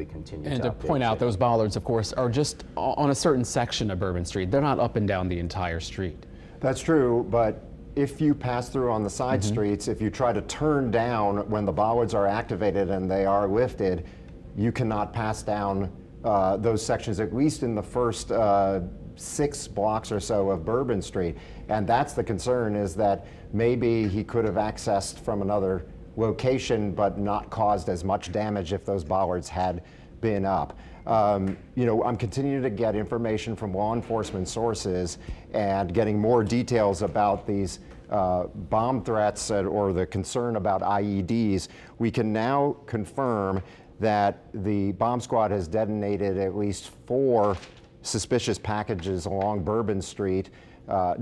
we continue and to point out, those bollards, of course, are just on a certain section of Bourbon Street. They're not up and down the entire street. That's true, but if you pass through on the side streets, if you try to turn down when the bollards are activated and they are lifted, you cannot pass down those sections, at least in the first 6 blocks or so of Bourbon Street. And that's the concern, is that maybe he could have accessed from another location but not caused as much damage if those bollards had been up. You know, I'm continuing to get information from law enforcement sources and getting more details about these bomb threats or the concern about IEDs. We can now confirm that the bomb squad has detonated at least 4 suspicious packages along Bourbon Street.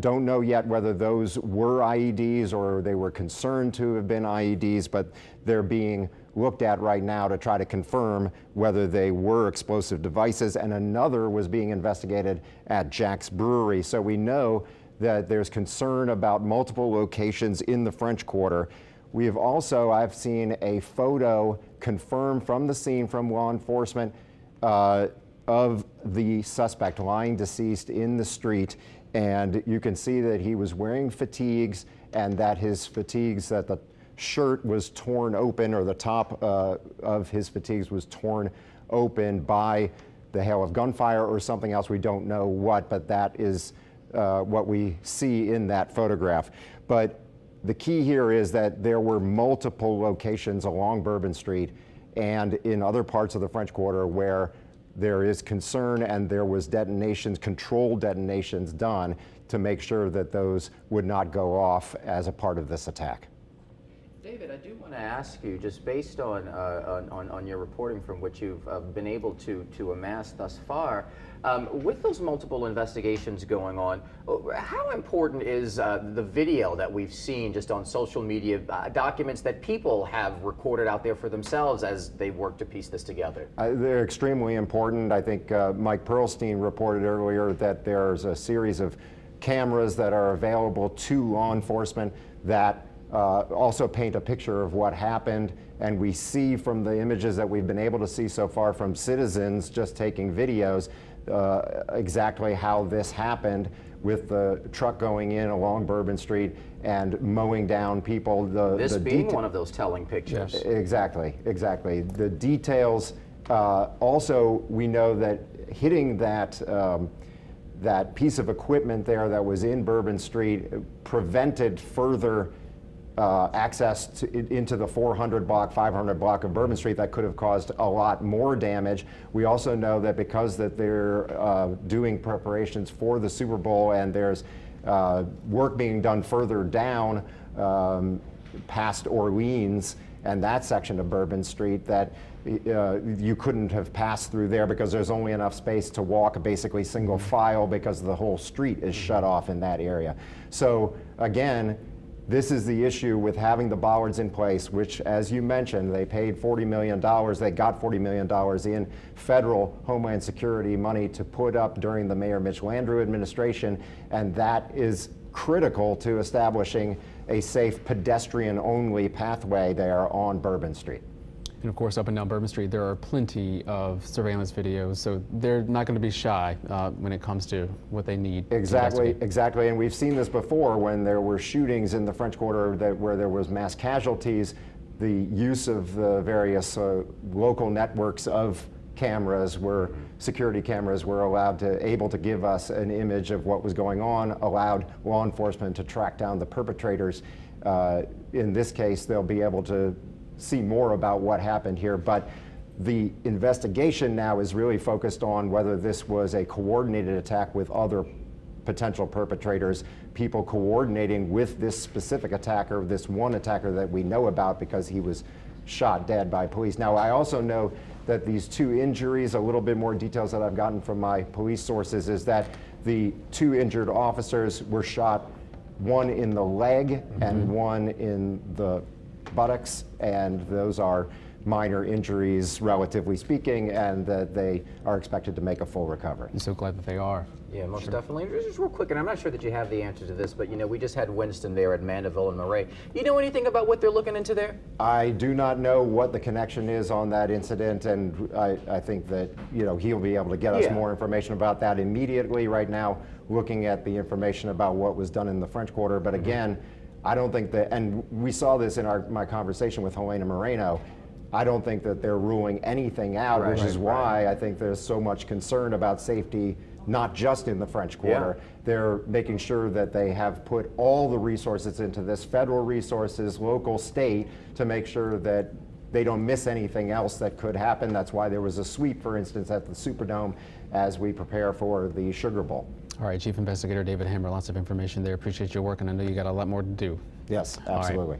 Don't know yet whether those were IEDs or they were concerned to have been IEDs, but they're being looked at right now to try to confirm whether they were explosive devices, and another was being investigated at Jack's Brewery. So we know that there's concern about multiple locations in the French Quarter. We have also, I've seen a photo confirmed from the scene from law enforcement of the suspect lying deceased in the street, and you can see that he was wearing fatigues, and that his fatigues, that the shirt was torn open, or the top of his fatigues was torn open by the hail of gunfire or something else. We don't know what, but that is what we see in that photograph. But the key here is that there were multiple locations along Bourbon Street and in other parts of the French Quarter where there is concern, and there was detonations, controlled detonations done to make sure that those would not go off as a part of this attack. David, I do want to ask you, just based on your reporting from which you've been able to amass thus far, with those multiple investigations going on, how important is the video that we've seen just on social media, documents that people have recorded out there for themselves as they work to piece this together? They're extremely important. I think Mike Perlstein reported earlier that there's a series of cameras that are available to law enforcement that also paint a picture of what happened, and we see from the images that we've been able to see so far from citizens just taking videos exactly how this happened, with the truck going in along Bourbon Street and mowing down people. This being one of those telling pictures. Yes. Exactly, exactly. The details, also we know that hitting that that piece of equipment there that was in Bourbon Street prevented further access into the 400 block, 500 block of Bourbon Street that could have caused a lot more damage. We also know that because that they're doing preparations for the Super Bowl, and there's work being done further down past Orleans and that section of Bourbon Street, that you couldn't have passed through there because there's only enough space to walk basically single file because the whole street is shut off in that area. So again, this is the issue with having the bollards in place, which, as you mentioned, they paid $40 million. They got $40 million in federal Homeland Security money to put up during the Mayor Mitch Landrieu administration, and that is critical to establishing a safe pedestrian-only pathway there on Bourbon Street. And of course, up and down Bourbon Street, there are plenty of surveillance videos, so they're not going to be shy when it comes to what they need. Exactly, exactly. And we've seen this before when there were shootings in the French Quarter where there was mass casualties. The use of the various local networks of cameras, security cameras, were able to give us an image of what was going on, allowed law enforcement to track down the perpetrators. In this case, they'll be able to see more about what happened here, but the investigation now is really focused on whether this was a coordinated attack with other potential perpetrators, people coordinating with this specific attacker, this one attacker that we know about because he was shot dead by police. Now, I also know that these 2 injuries, a little bit more details that I've gotten from my police sources, is that the 2 injured officers were shot, one in the leg and one in the buttocks, and those are minor injuries, relatively speaking, and that they are expected to make a full recovery. I'm so glad that they are. Yeah, most definitely. Just real quick, and I'm not sure that you have the answer to this, but we just had Winston there at Mandeville and Murray. You know anything about what they're looking into there? I do not know what the connection is on that incident, and I think that he'll be able to get us more information about that immediately. Right now, looking at the information about what was done in the French Quarter, but again, I don't think that, and we saw this in my conversation with Helena Moreno, I don't think that they're ruling anything out, which is why I think there's so much concern about safety, not just in the French Quarter. They're making sure that they have put all the resources into this, federal resources, local, state, to make sure that they don't miss anything else that could happen. That's why there was a sweep, for instance, at the Superdome as we prepare for the Sugar Bowl. All right, Chief Investigator David Hammer, lots of information there. Appreciate your work, and I know you got a lot more to do. Yes, absolutely.